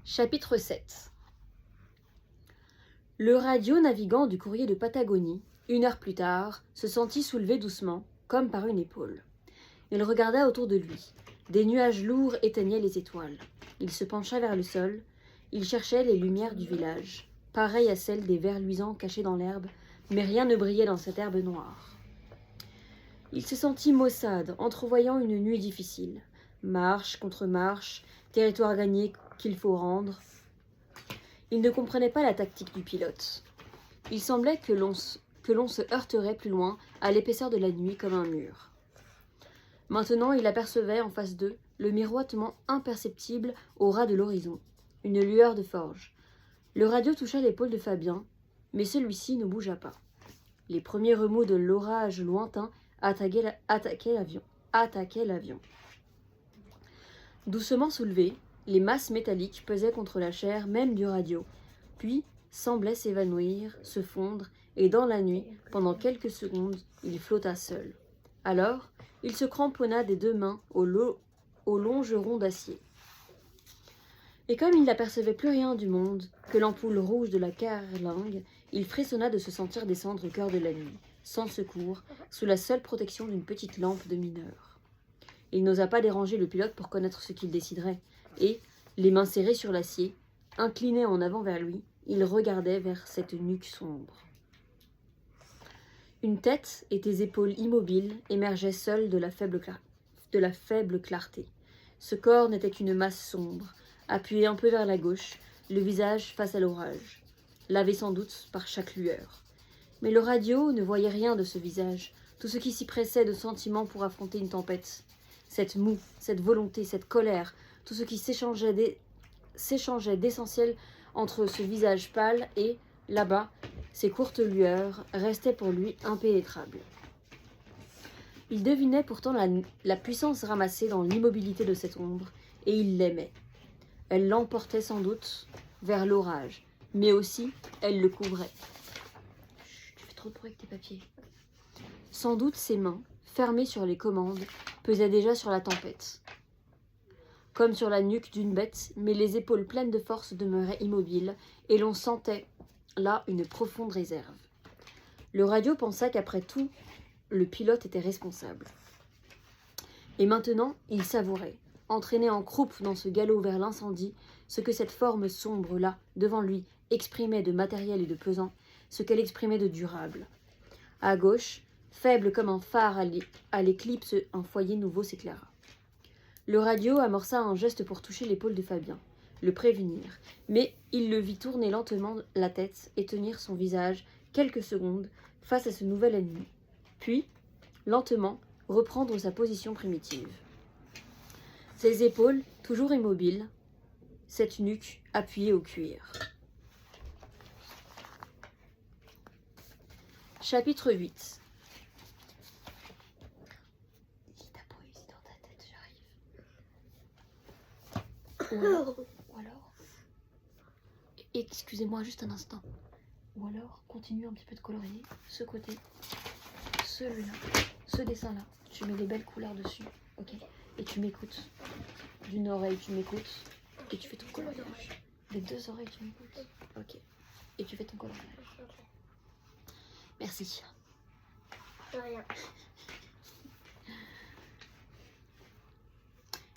Chapitre 7. Le radio navigant du courrier de Patagonie, 1 heure plus tard, se sentit soulever doucement, comme par une épaule. Il regarda autour de lui. Des nuages lourds éteignaient les étoiles. Il se pencha vers le sol. Il cherchait les lumières du village, pareilles à celles des vers luisants cachés dans l'herbe, mais rien ne brillait dans cette herbe noire. Il se sentit maussade, entrevoyant une nuit difficile. Marche contre marche, territoire gagné qu'il faut rendre. Il ne comprenait pas la tactique du pilote. Il semblait que l'on se heurterait plus loin à l'épaisseur de la nuit comme un mur. Maintenant, il apercevait en face d'eux le miroitement imperceptible au ras de l'horizon, une lueur de forge. Le radio toucha l'épaule de Fabien, mais celui-ci ne bougea pas. Les premiers remous de l'orage lointain attaquaient l'avion. Doucement soulevées, les masses métalliques pesaient contre la chair même du radio, puis semblaient s'évanouir, se fondre, et dans la nuit, pendant quelques secondes, il flotta seul. Alors, il se cramponna des 2 mains au longeron d'acier. Et comme il n'apercevait plus rien du monde que l'ampoule rouge de la carlingue, il frissonna de se sentir descendre au cœur de la nuit, sans secours, sous la seule protection d'une petite lampe de mineur. Il n'osa pas déranger le pilote pour connaître ce qu'il déciderait, et, les mains serrées sur l'acier, incliné en avant vers lui, il regardait vers cette nuque sombre. Une tête et des épaules immobiles émergeaient seules de la faible clarté. Ce corps n'était qu'une masse sombre, appuyée un peu vers la gauche, le visage face à l'orage, lavé sans doute par chaque lueur. Mais le radio ne voyait rien de ce visage, tout ce qui s'y pressait de sentiments pour affronter une tempête. Cette moue, cette volonté, cette colère, tout ce qui s'échangeait d'essentiel entre ce visage pâle et, là-bas, ces courtes lueurs restaient pour lui impénétrables. Il devinait pourtant la puissance ramassée dans l'immobilité de cette ombre, et il l'aimait. Elle l'emportait sans doute vers l'orage, mais aussi elle le couvrait. Chut, tu fais trop de bruit avec tes papiers. Sans doute ses mains, fermées sur les commandes, pesaient déjà sur la tempête. Comme sur la nuque d'une bête, mais les épaules pleines de force demeuraient immobiles, et l'on sentait là une profonde réserve. Le radio pensa qu'après tout, le pilote était responsable. Et maintenant, il savourait, entraîné en croupe dans ce galop vers l'incendie, ce que cette forme sombre-là, devant lui, exprimait de matériel et de pesant, ce qu'elle exprimait de durable. À gauche, faible comme un phare à l'éclipse, un foyer nouveau s'éclaira. Le radio amorça un geste pour toucher l'épaule de Fabien, le prévenir, mais il le vit tourner lentement la tête et tenir son visage quelques secondes face à ce nouvel ennemi, puis, lentement, reprendre sa position primitive. Ses épaules, toujours immobiles, cette nuque appuyée au cuir. Chapitre 8. Dis ta poésie dans ta tête, j'arrive. Ou alors, excusez-moi juste un instant. Ou alors, continue un petit peu de colorier ce côté, celui-là, ce dessin-là. Tu mets des belles couleurs dessus, ok? Et tu m'écoutes. D'une oreille, tu m'écoutes. Et tu fais ton coloriage. Des 2 oreilles, tu m'écoutes. Ok. Et tu fais ton coloriage. Merci. Rien.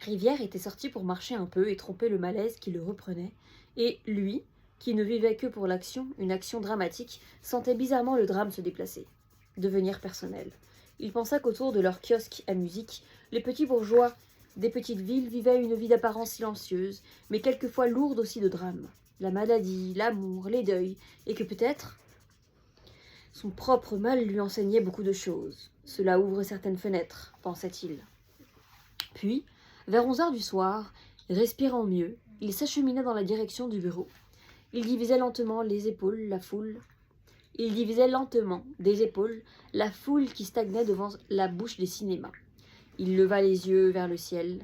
Rivière était sorti pour marcher un peu et tromper le malaise qui le reprenait, et lui, qui ne vivait que pour l'action, une action dramatique, sentait bizarrement le drame se déplacer, devenir personnel. Il pensa qu'autour de leur kiosque à musique, les petits bourgeois des petites villes vivaient une vie d'apparence silencieuse, mais quelquefois lourde aussi de drames. La maladie, l'amour, les deuils, et que peut-être son propre mal lui enseignait beaucoup de choses. Cela ouvre certaines fenêtres, pensait-il. Puis, vers 11 heures du soir, respirant mieux, il s'achemina dans la direction du bureau. Il divisait lentement les épaules, la foule. Il divisait lentement des épaules la foule qui stagnait devant la bouche des cinémas. Il leva les yeux vers le ciel,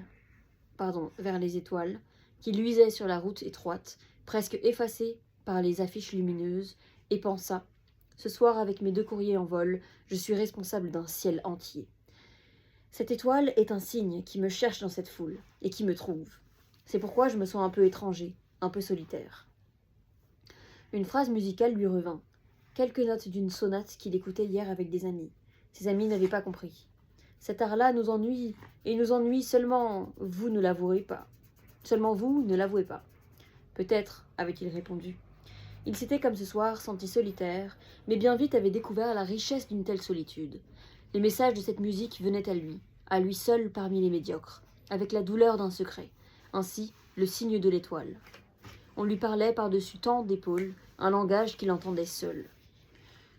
vers les étoiles, qui luisaient sur la route étroite, presque effacée par les affiches lumineuses, et pensa, ce soir avec mes 2 courriers en vol, je suis responsable d'un ciel entier. Cette étoile est un signe qui me cherche dans cette foule, et qui me trouve. C'est pourquoi je me sens un peu étranger, un peu solitaire. Une phrase musicale lui revint. Quelques notes d'une sonate qu'il écoutait hier avec des amis. Ses amis n'avaient pas compris. Cet art-là nous ennuie, et nous ennuie seulement vous ne l'avouerez pas. Seulement vous ne l'avouez pas. Peut-être, avait-il répondu. Il s'était comme ce soir senti solitaire, mais bien vite avait découvert la richesse d'une telle solitude. Les messages de cette musique venaient à lui seul parmi les médiocres, avec la douleur d'un secret, ainsi le signe de l'étoile. On lui parlait par-dessus tant d'épaules, un langage qu'il entendait seul.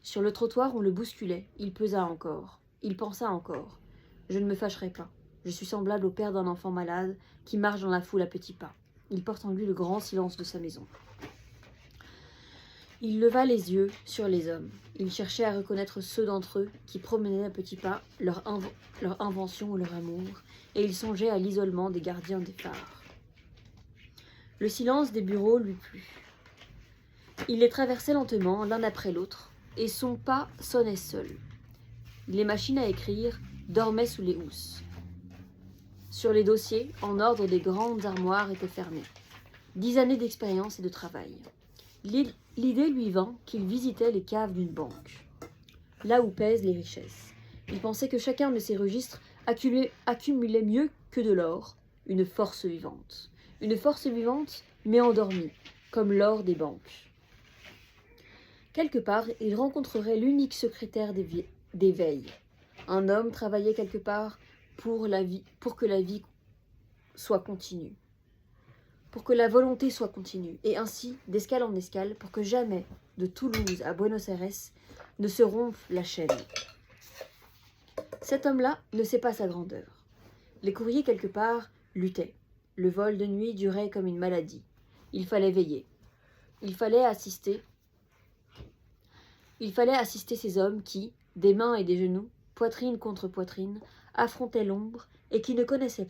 Sur le trottoir, on le bousculait, il pesa encore, il pensa encore. Je ne me fâcherai pas, je suis semblable au père d'un enfant malade qui marche dans la foule à petits pas. Il porte en lui le grand silence de sa maison. Il leva les yeux sur les hommes. Il cherchait à reconnaître ceux d'entre eux qui promenaient à petits pas leur invention ou leur amour, et il songeait à l'isolement des gardiens des phares. Le silence des bureaux lui plut. Il les traversait lentement, l'un après l'autre, et son pas sonnait seul. Les machines à écrire dormaient sous les housses. Sur les dossiers, en ordre, des grandes armoires étaient fermées. 10 années d'expérience et de travail. L'idée lui vint qu'il visitait les caves d'une banque, là où pèsent les richesses. Il pensait que chacun de ces registres accumulait mieux que de l'or, une force vivante. Une force vivante, mais endormie, comme l'or des banques. Quelque part, il rencontrerait l'unique secrétaire des veilles. Un homme travaillait quelque part pour que la vie soit continue. Pour que la volonté soit continue, et ainsi, d'escale en escale, pour que jamais, de Toulouse à Buenos Aires, ne se rompe la chaîne. Cet homme-là ne sait pas sa grandeur. Les courriers, quelque part, luttaient. Le vol de nuit durait comme une maladie. Il fallait veiller. Il fallait assister ces hommes qui, des mains et des genoux, poitrine contre poitrine, affrontaient l'ombre et qui ne connaissaient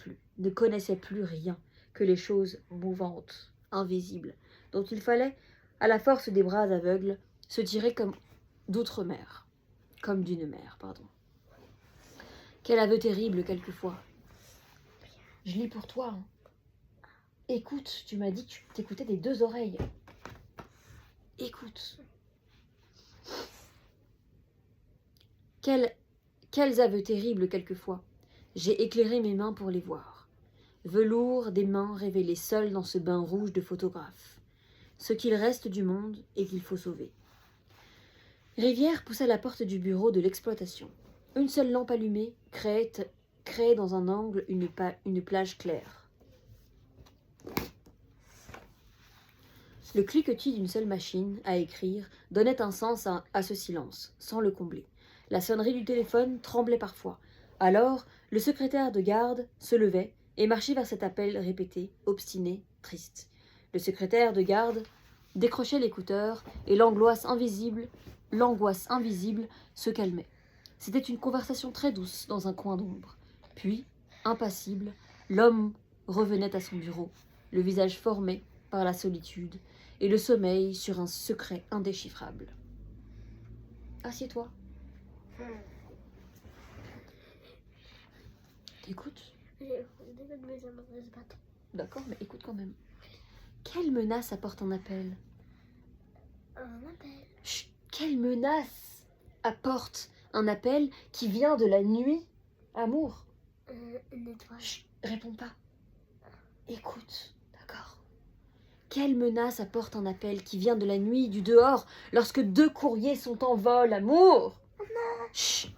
plus rien que les choses mouvantes, invisibles, dont il fallait, à la force des bras aveugles, se tirer comme d'une mer. Quel aveu terrible quelquefois. Je lis pour toi. Hein. Écoute, tu m'as dit que tu t'écoutais des 2 oreilles. Écoute. Quels aveux terribles quelquefois. J'ai éclairé mes mains pour les voir. Velours des mains révélées seules dans ce bain rouge de photographe. Ce qu'il reste du monde et qu'il faut sauver. Rivière poussa la porte du bureau de l'exploitation. Une seule lampe allumée créait dans un angle une plage claire. Le cliquetis d'une seule machine à écrire donnait un sens à ce silence, sans le combler. La sonnerie du téléphone tremblait parfois. Alors, le secrétaire de garde se levait et marchait vers cet appel répété, obstiné, triste. Le secrétaire de garde décrochait l'écouteur et l'angoisse invisible se calmait. C'était une conversation très douce dans un coin d'ombre. Puis, impassible, l'homme revenait à son bureau, le visage formé par la solitude et le sommeil sur un secret indéchiffrable. Assieds-toi. T'écoutes ? D'accord, mais écoute quand même. Quelle menace apporte un appel ? Un appel. Chut, quelle menace apporte un appel qui vient de la nuit ? Amour ? Une étoile. Chut, réponds pas. Écoute, d'accord. Quelle menace apporte un appel qui vient de la nuit, du dehors, lorsque 2 courriers sont en vol, amour ? Chut.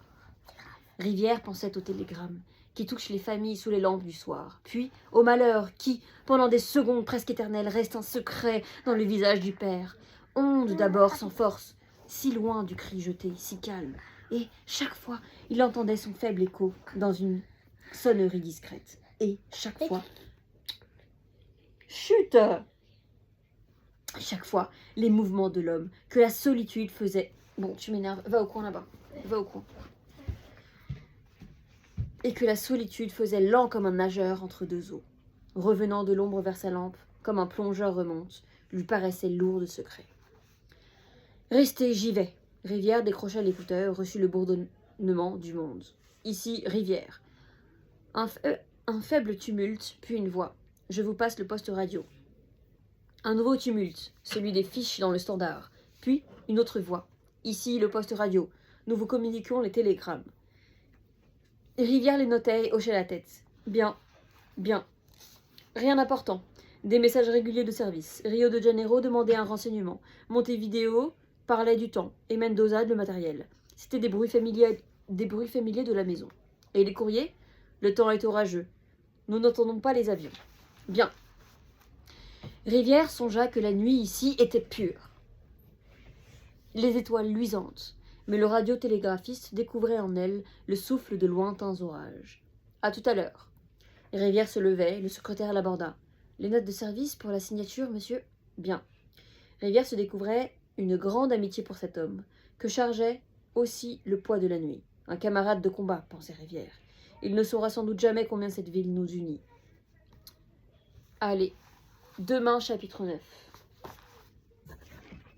Rivière pensait au télégramme qui touche les familles sous les lampes du soir, puis au malheur qui, pendant des secondes presque éternelles, reste un secret dans le visage du père. Onde d'abord sans force, si loin du cri jeté, si calme, et chaque fois il entendait son faible écho dans une sonnerie discrète. Et chaque fois... Chut ! Chaque fois, les mouvements de l'homme, que la solitude faisait... Bon, tu m'énerves, va au coin là-bas, va au coin. Et que la solitude faisait lent comme un nageur entre 2 eaux. Revenant de l'ombre vers sa lampe, comme un plongeur remonte, lui paraissait lourd de secrets. Restez, j'y vais. Rivière décrocha l'écouteur, reçut le bourdonnement du monde. Ici, Rivière. Un faible tumulte, puis une voix. Je vous passe le poste radio. Un nouveau tumulte, celui des fiches dans le standard. Puis, une autre voix. Ici, le poste radio. Nous vous communiquons les télégrammes. Rivière les notait et hochait la tête. Bien, bien. Rien d'important. Des messages réguliers de service. Rio de Janeiro demandait un renseignement. Montevideo parlait du temps. Et Mendoza de matériel. C'était des bruits familiers de la maison. Et les courriers? Le temps est orageux. Nous n'entendons pas les avions. Bien. Rivière songea que la nuit ici était pure. Les étoiles luisantes. Mais le radiotélégraphiste découvrait en elle le souffle de lointains orages. À tout à l'heure. Rivière se levait, le secrétaire l'aborda. Les notes de service pour la signature, monsieur? Bien. Rivière se découvrait une grande amitié pour cet homme, que chargeait aussi le poids de la nuit. Un camarade de combat, pensait Rivière. Il ne saura sans doute jamais combien cette ville nous unit. Allez, demain, chapitre 9.